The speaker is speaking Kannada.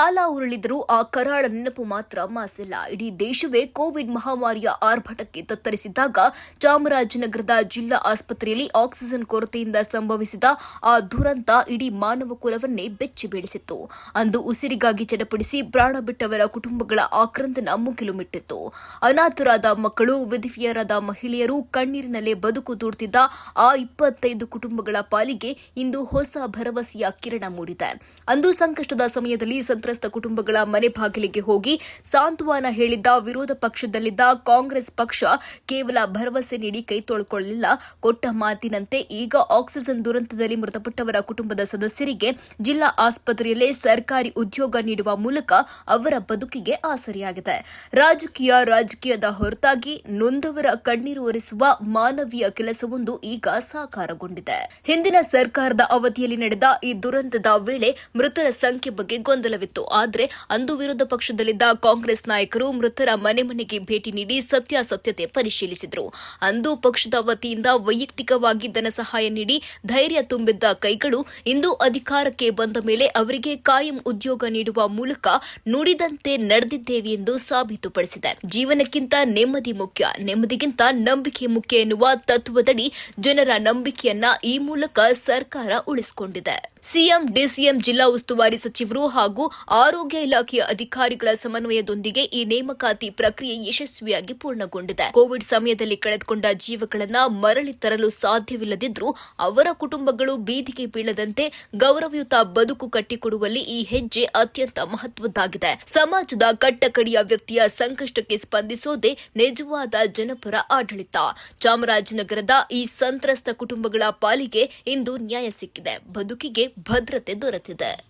ಕಾಲ ಉರುಳಿದರೂ ಆ ಕರಾಳ ನೆನಪು ಮಾತ್ರ ಮಾಸಿಲ್ಲ. ಇಡೀ ದೇಶವೇ ಕೋವಿಡ್ ಮಹಾಮಾರಿಯ ಆರ್ಭಟಕ್ಕೆ ತತ್ತರಿಸಿದ್ದಾಗ ಚಾಮರಾಜನಗರದ ಜಿಲ್ಲಾ ಆಸ್ಪತ್ರೆಯಲ್ಲಿ ಆಕ್ಸಿಜನ್ ಕೊರತೆಯಿಂದ ಸಂಭವಿಸಿದ ಆ ದುರಂತ ಇಡೀ ಮಾನವ ಕುಲವನ್ನೇ ಬೆಚ್ಚಿ ಬೀಳಿಸಿತ್ತು. ಅಂದು ಉಸಿರಿಗಾಗಿ ಚಡಪಡಿಸಿ ಪ್ರಾಣ ಬಿಟ್ಟವರ ಕುಟುಂಬಗಳ ಆಕ್ರಂದನ ಮುಗಿಲು ಮಿಟ್ಟಿತ್ತು. ಅನಾಥರಾದ ಮಕ್ಕಳು, ವಿಧವೆಯರಾದ ಮಹಿಳೆಯರು ಕಣ್ಣೀರಿನಲ್ಲೇ ಬದುಕು ದೂಡುತ್ತಿದ್ದ ಆ 25 ಕುಟುಂಬಗಳ ಪಾಲಿಗೆ ಇಂದು ಹೊಸ ಭರವಸೆಯ ಕಿರಣ ಮೂಡಿದೆ. ಅಂದು ಸಂಕಷ್ಟದ ಸಮಯದಲ್ಲಿ ಸಂತ್ರಸ್ತ ಕುಟುಂಬಗಳ ಮನೆ ಬಾಗಿಲಿಗೆ ಹೋಗಿ ಸಾಂತ್ವನ ಹೇಳಿದ್ದ ವಿರೋಧ ಪಕ್ಷದಲ್ಲಿದ್ದ ಕಾಂಗ್ರೆಸ್ ಪಕ್ಷ ಕೇವಲ ಭರವಸೆ ನೀಡಿ ಕೈ ತೊಳ್ಕೊಳ್ಳಲಿಲ್ಲ. ಕೊಟ್ಟ ಮಾತಿನಂತೆ ಈಗ ಆಕ್ಸಿಜನ್ ದುರಂತದಲ್ಲಿ ಮೃತಪಟ್ಟವರ ಕುಟುಂಬದ ಸದಸ್ಯರಿಗೆ ಜಿಲ್ಲಾ ಆಸ್ಪತ್ರೆಯಲ್ಲೇ ಸರ್ಕಾರಿ ಉದ್ಯೋಗ ನೀಡುವ ಮೂಲಕ ಅವರ ಬದುಕಿಗೆ ಆಸರೆಯಾಗಿದೆ. ರಾಜಕೀಯದ ಹೊರತಾಗಿ ನೊಂದವರ ಕಣ್ಣೀರು ಒರೆಸುವ ಮಾನವೀಯ ಕೆಲಸವೊಂದು ಈಗ ಸಾಕಾರಗೊಂಡಿದೆ. ಹಿಂದಿನ ಸರ್ಕಾರದ ಅವಧಿಯಲ್ಲಿ ನಡೆದ ಈ ದುರಂತದ ವೇಳೆ ಮೃತರ ಸಂಖ್ಯೆ ಬಗ್ಗೆ ಗೊಂದಲವಿತ್ತು. ಆದರೆ ಅಂದು ವಿರೋಧ ಪಕ್ಷದಲ್ಲಿದ್ದ ಕಾಂಗ್ರೆಸ್ ನಾಯಕರು ಮೃತರ ಮನೆಗೆ ಭೇಟಿ ನೀಡಿ ಸತ್ಯಾಸತ್ಯತೆ ಪರಿಶೀಲಿಸಿದರು. ಅಂದು ಪಕ್ಷದ ವತಿಯಿಂದ ವೈಯಕ್ತಿಕವಾಗಿ ಧನ ಸಹಾಯ ನೀಡಿ ಧೈರ್ಯ ತುಂಬಿದ್ದ ಕೈಗಳು ಇಂದು ಅಧಿಕಾರಕ್ಕೆ ಬಂದ ಮೇಲೆ ಅವರಿಗೆ ಕಾಯಂ ಉದ್ಯೋಗ ನೀಡುವ ಮೂಲಕ ನುಡಿದಂತೆ ನಡೆದಿದ್ದೇವೆ ಎಂದು ಸಾಬೀತುಪಡಿಸಿದೆ. ಜೀವನಕ್ಕಿಂತ ನೆಮ್ಮದಿ ಮುಖ್ಯ, ನೆಮ್ಮದಿಗಿಂತ ನಂಬಿಕೆ ಮುಖ್ಯ ಎನ್ನುವ ತತ್ವದಡಿ ಜನರ ನಂಬಿಕೆಯನ್ನ ಈ ಮೂಲಕ ಸರ್ಕಾರ ಉಳಿಸಿಕೊಂಡಿದೆ. ಸಿಎಂ, ಡಿಸಿಎಂ, ಜಿಲ್ಲಾ ಉಸ್ತುವಾರಿ ಸಚಿವರು ಹಾಗೂ ಆರೋಗ್ಯ ಇಲಾಖೆಯ ಅಧಿಕಾರಿಗಳ ಸಮನ್ವಯದೊಂದಿಗೆ ಈ ನೇಮಕಾತಿ ಪ್ರಕ್ರಿಯೆ ಯಶಸ್ವಿಯಾಗಿ ಪೂರ್ಣಗೊಂಡಿದೆ. ಕೋವಿಡ್ ಸಮಯದಲ್ಲಿ ಕಳೆದುಕೊಂಡ ಜೀವಗಳನ್ನು ಮರಳಿ ತರಲು ಸಾಧ್ಯವಿಲ್ಲದಿದ್ದರೂ ಅವರ ಕುಟುಂಬಗಳು ಬೀದಿಗೆ ಬೀಳದಂತೆ ಗೌರವಯುತ ಬದುಕು ಕಟ್ಟಿಕೊಡುವಲ್ಲಿ ಈ ಹೆಜ್ಜೆ ಅತ್ಯಂತ ಮಹತ್ವದ್ದಾಗಿದೆ. ಸಮಾಜದ ಕಟ್ಟಕಡೆಯ ವ್ಯಕ್ತಿಯ ಸಂಕಷ್ಟಕ್ಕೆ ಸ್ಪಂದಿಸೋದೇ ನಿಜವಾದ ಜನಪರ ಆಡಳಿತ. ಚಾಮರಾಜನಗರದ ಈ ಸಂತ್ರಸ್ತ ಕುಟುಂಬಗಳ ಪಾಲಿಗೆ ಇಂದು ನ್ಯಾಯ ಸಿಕ್ಕಿದೆ. ಬದುಕಿಗೆ ಭದ್ರತೆ ದೊರೆತಿದೆ.